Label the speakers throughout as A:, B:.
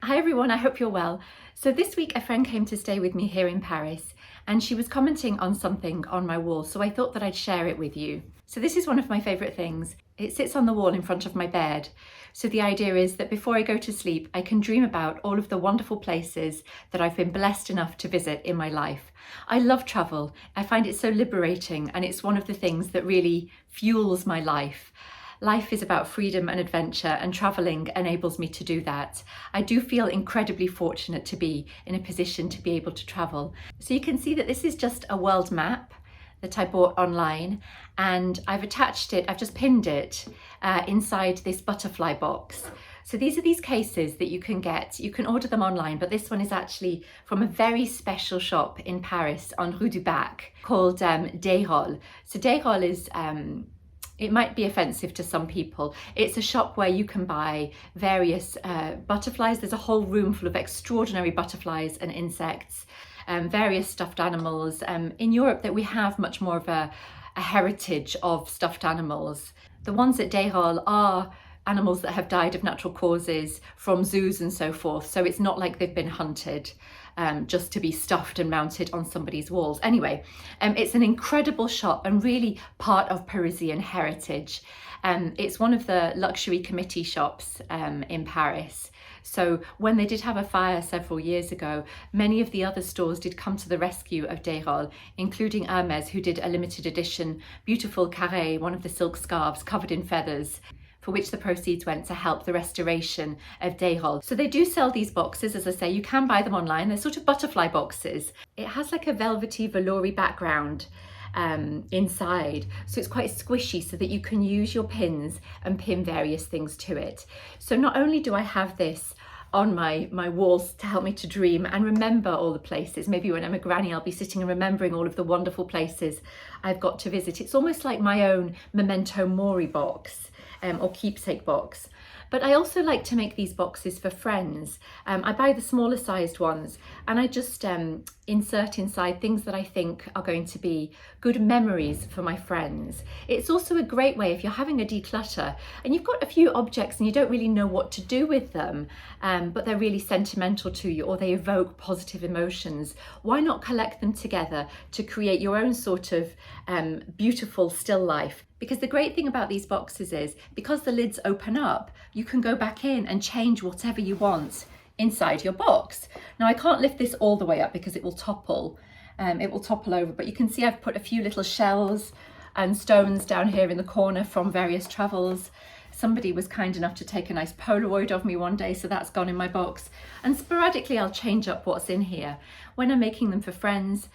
A: Hi everyone, I hope you're well. So this week a friend came to stay with me here in Paris and she was commenting on something on my wall, so I thought that I'd share it with you. So this is one of my favourite things. It sits on the wall in front of my bed. So the idea is that before I go to sleep, I can dream about all of the wonderful places that I've been blessed enough to visit in my life. I love travel. I find it so liberating, and it's one of the things that really fuels my life. Life is about freedom and adventure, and travelling enables me to do that. I do feel incredibly fortunate to be in a position to be able to travel. So you can see that this is just a world map that I bought online, and I've attached it, I've just pinned it inside this butterfly box. So these are these cases that you can get. You can order them online, but this one is actually from a very special shop in Paris on Rue du Bac called Desrolles. So Desrolles is it might be offensive to some people. It's a shop where you can buy various butterflies. There's a whole room full of extraordinary butterflies and insects, various stuffed animals. In Europe, that we have much more of a heritage of stuffed animals. The ones at Desrolles are animals that have died of natural causes from zoos and so forth. So it's not like they've been hunted just to be stuffed and mounted on somebody's walls. Anyway, it's an incredible shop and really part of Parisian heritage. It's one of the luxury committee shops in Paris. So when they did have a fire several years ago, many of the other stores did come to the rescue of Desrolles, including Hermes, who did a limited edition beautiful carré, one of the silk scarves covered in feathers, for which the proceeds went to help the restoration of Desrolles. So they do sell these boxes, as I say. You can buy them online. They're sort of butterfly boxes. It has like a velvety velour-y background inside, so it's quite squishy, so that you can use your pins and pin various things to it. So not only do I have this on my walls to help me to dream and remember all the places. Maybe when I'm a granny, I'll be sitting and remembering all of the wonderful places I've got to visit. It's almost like my own memento mori box. Or keepsake box. But I also like to make these boxes for friends. I buy the smaller sized ones, and I just insert inside things that I think are going to be good memories for my friends. It's also a great way if you're having a declutter and you've got a few objects and you don't really know what to do with them, but they're really sentimental to you or they evoke positive emotions. Why not collect them together to create your own sort of beautiful still life? Because the great thing about these boxes is, because the lids open up, you can go back in and change whatever you want inside your box. Now I can't lift this all the way up because it will topple over, but you can see I've put a few little shells and stones down here in the corner from various travels. Somebody was kind enough to take a nice Polaroid of me one day, so that's gone in my box. And sporadically I'll change up what's in here. When I'm making them for friends,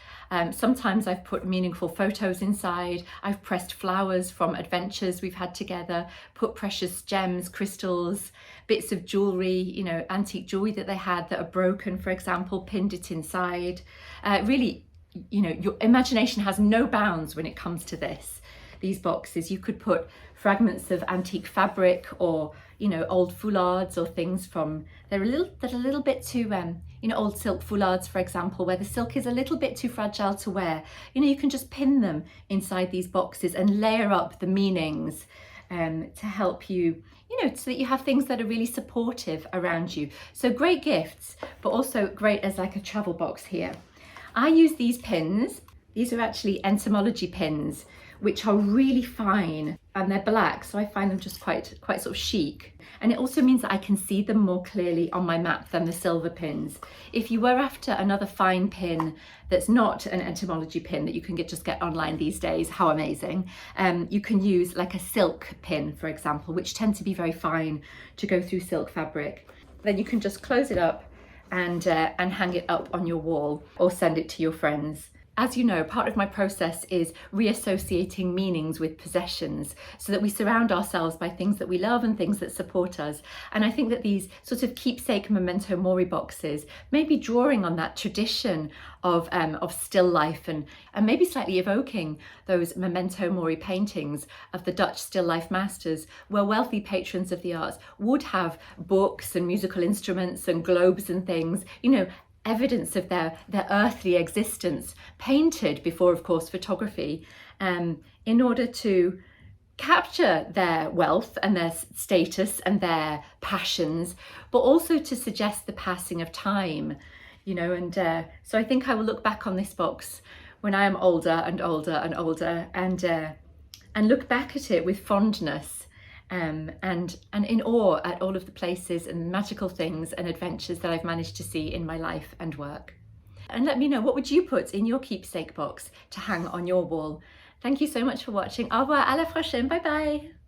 A: sometimes I've put meaningful photos inside. I've pressed flowers from adventures we've had together, put precious gems, crystals, bits of jewellery, you know, antique jewellery that they had that are broken, for example, pinned it inside. Really, you know, your imagination has no bounds when it comes to this. These boxes, you could put fragments of antique fabric or, you know, old foulards or things from, they're a little bit too, you know, old silk foulards, for example, where the silk is a little bit too fragile to wear. You know, you can just pin them inside these boxes and layer up the meanings to help you, you know, so that you have things that are really supportive around you. So great gifts, but also great as like a travel box here. I use these pins. These are actually entomology pins, which are really fine, and they're black, so I find them just quite sort of chic. And it also means that I can see them more clearly on my map than the silver pins. If you were after another fine pin that's not an entomology pin that you can just get online these days, how amazing, you can use like a silk pin, for example, which tend to be very fine to go through silk fabric. Then you can just close it up and hang it up on your wall or send it to your friends. As you know, part of my process is reassociating meanings with possessions so that we surround ourselves by things that we love and things that support us. And I think that these sort of keepsake memento mori boxes may be drawing on that tradition of still life and maybe slightly evoking those memento mori paintings of the Dutch still life masters, where wealthy patrons of the arts would have books and musical instruments and globes and things, you know, evidence of their earthly existence, painted before, of course, photography, in order to capture their wealth and their status and their passions, but also to suggest the passing of time, you know. And so I think I will look back on this box when I am older and older and older, and look back at it with fondness, and in awe at all of the places and magical things and adventures that I've managed to see in my life and work. And let me know, what would you put in your keepsake box to hang on your wall? Thank you so much for watching. Au revoir, à la prochaine, bye bye.